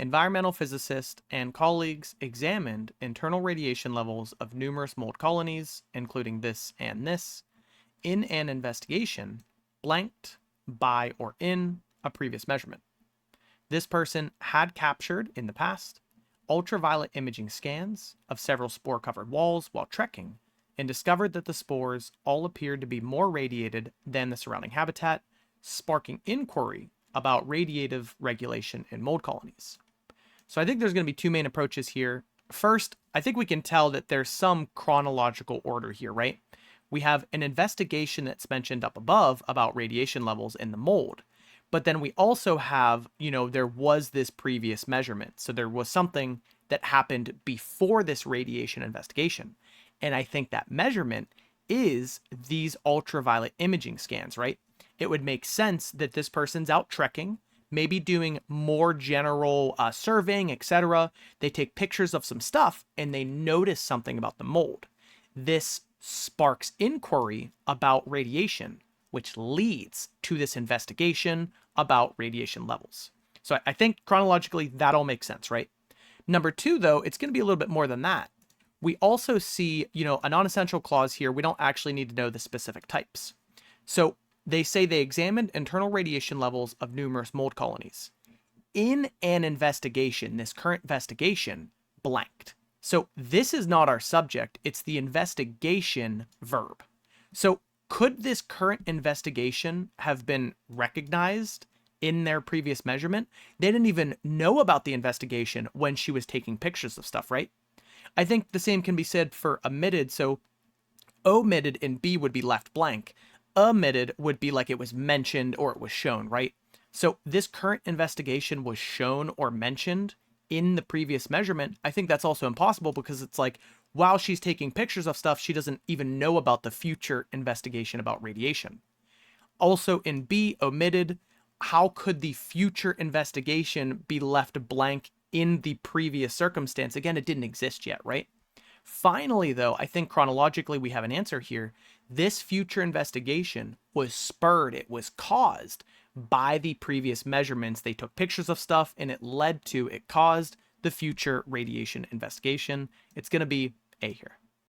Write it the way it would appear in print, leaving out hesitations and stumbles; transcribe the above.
environmental physicists and colleagues examined internal radiation levels of numerous mold colonies, including this and this, in an investigation blanked by or in a previous measurement. This person had captured, in the past, ultraviolet imaging scans of several spore-covered walls while trekking, and discovered that the spores all appeared to be more radiated than the surrounding habitat, sparking inquiry about radiative regulation in mold colonies. So I think there's going to be two main approaches here. First, I think we can tell that there's some chronological order here, right? We have an investigation that's mentioned up above about radiation levels in the mold. But then we also have, there was this previous measurement. So there was something that happened before this radiation investigation. And I think that measurement is these ultraviolet imaging scans, right? It would make sense that this person's out trekking, maybe doing more general surveying, etc. They take pictures of some stuff and they notice something about the mold. This sparks inquiry about radiation, which leads to this investigation about radiation levels. So I think chronologically that all makes sense, right? Number two, though, it's going to be a little bit more than that. We also see, a non-essential clause here. We don't actually need to know the specific types. So they say they examined internal radiation levels of numerous mold colonies. In an investigation, this current investigation blanked. So this is not our subject. It's the investigation verb. So could this current investigation have been recognized in their previous measurement? They didn't even know about the investigation when she was taking pictures of stuff, right? I think the same can be said for omitted. So omitted in B would be left blank. Omitted would be like it was mentioned or it was shown, right? So this current investigation was shown or mentioned in the previous measurement. I think that's also impossible because it's like, while she's taking pictures of stuff, she doesn't even know about the future investigation about radiation. Also in B, omitted, how could the future investigation be left blank in the previous circumstance? Again, it didn't exist yet, right? Finally, though, I think chronologically we have an answer here. This future investigation was spurred, it was caused by the previous measurements. They took pictures of stuff and it caused the future radiation investigation. It's going to be A here.